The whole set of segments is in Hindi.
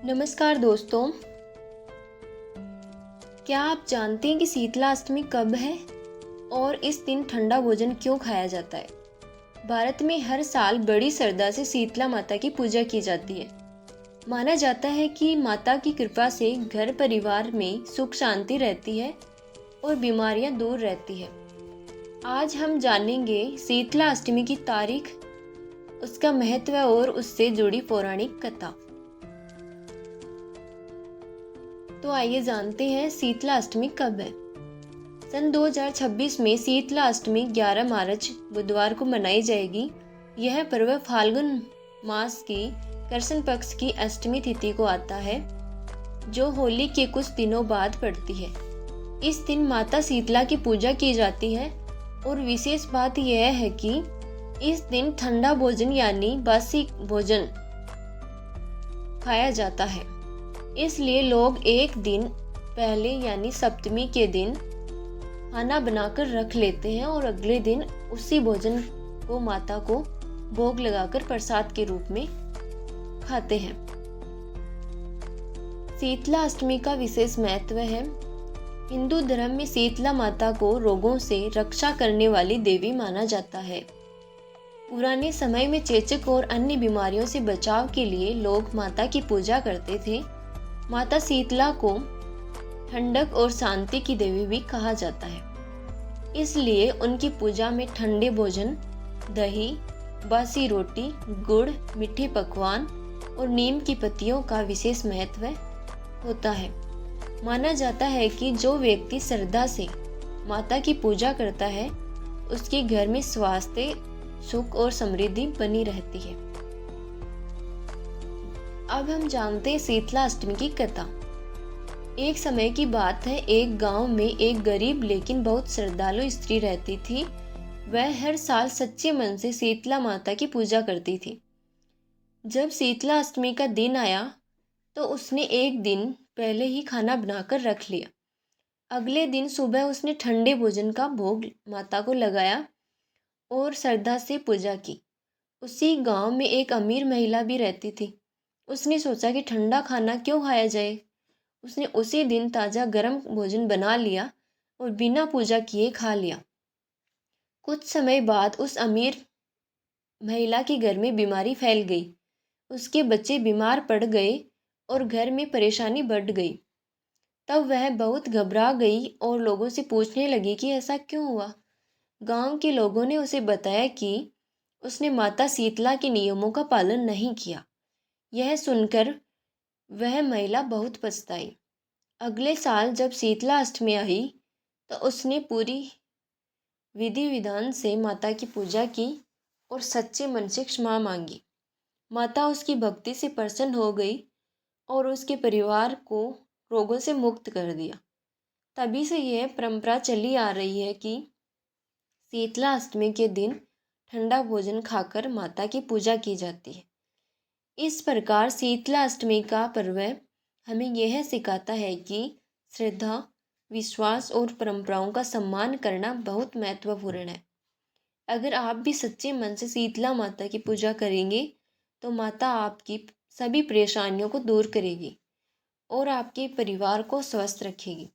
नमस्कार दोस्तों। क्या आप जानते हैं कि शीतला अष्टमी कब है और इस दिन ठंडा भोजन क्यों खाया जाता है? भारत में हर साल बड़ी श्रद्धा से शीतला माता की पूजा की जाती है। माना जाता है कि माता की कृपा से घर परिवार में सुख शांति रहती है और बीमारियां दूर रहती है। आज हम जानेंगे शीतला अष्टमी की तारीख, उसका महत्व और उससे जुड़ी पौराणिक कथा। तो आइए जानते हैं शीतला अष्टमी कब है। सन 2026 में शीतला अष्टमी 11 मार्च बुधवार को मनाई जाएगी। यह पर्व फाल्गुन मास की कृष्ण पक्ष की अष्टमी तिथि को आता है, जो होली के कुछ दिनों बाद पड़ती है। इस दिन माता शीतला की पूजा की जाती है और विशेष बात यह है कि इस दिन ठंडा भोजन यानी बासी भोजन खाया जाता है। इसलिए लोग एक दिन पहले यानी सप्तमी के दिन खाना बनाकर रख लेते हैं और अगले दिन उसी भोजन को माता को भोग लगाकर प्रसाद के रूप में खाते हैं। शीतला अष्टमी का विशेष महत्व है। हिंदू धर्म में शीतला माता को रोगों से रक्षा करने वाली देवी माना जाता है। पुराने समय में चेचक और अन्य बीमारियों से बचाव के लिए लोग माता की पूजा करते थे। माता शीतला को ठंडक और शांति की देवी भी कहा जाता है। इसलिए उनकी पूजा में ठंडे भोजन, दही, बासी रोटी, गुड़, मीठे पकवान और नीम की पत्तियों का विशेष महत्व होता है। माना जाता है कि जो व्यक्ति श्रद्धा से माता की पूजा करता है, उसके घर में स्वास्थ्य, सुख और समृद्धि बनी रहती है। अब हम जानते हैं शीतला अष्टमी की कथा। एक समय की बात है, एक गांव में एक गरीब लेकिन बहुत श्रद्धालु स्त्री रहती थी। वह हर साल सच्चे मन से शीतला माता की पूजा करती थी। जब शीतला अष्टमी का दिन आया तो उसने एक दिन पहले ही खाना बनाकर रख लिया। अगले दिन सुबह उसने ठंडे भोजन का भोग माता को लगाया और श्रद्धा से पूजा की। उसी गांव में एक अमीर महिला भी रहती थी। उसने सोचा कि ठंडा खाना क्यों खाया जाए। उसने उसी दिन ताज़ा गर्म भोजन बना लिया और बिना पूजा किए खा लिया। कुछ समय बाद उस अमीर महिला के घर में बीमारी फैल गई। उसके बच्चे बीमार पड़ गए और घर में परेशानी बढ़ गई। तब वह बहुत घबरा गई और लोगों से पूछने लगी कि ऐसा क्यों हुआ। गांव के लोगों ने उसे बताया कि उसने माता शीतला के नियमों का पालन नहीं किया। यह सुनकर वह महिला बहुत पछताई। अगले साल जब शीतला अष्टमी आई तो उसने पूरी विधि विधान से माता की पूजा की और सच्चे मन से क्षमा मांगी। माता उसकी भक्ति से प्रसन्न हो गई और उसके परिवार को रोगों से मुक्त कर दिया। तभी से यह परंपरा चली आ रही है कि शीतला अष्टमी के दिन ठंडा भोजन खाकर माता की पूजा की जाती है। इस प्रकार शीतला अष्टमी का पर्व हमें यह सिखाता है कि श्रद्धा, विश्वास और परंपराओं का सम्मान करना बहुत महत्वपूर्ण है। अगर आप भी सच्चे मन से शीतला माता की पूजा करेंगे तो माता आपकी सभी परेशानियों को दूर करेगी और आपके परिवार को स्वस्थ रखेगी।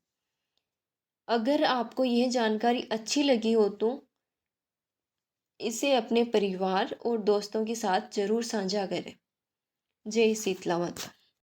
अगर आपको यह जानकारी अच्छी लगी हो तो इसे अपने परिवार और दोस्तों के साथ जरूर साझा करें। जय शीतला माता।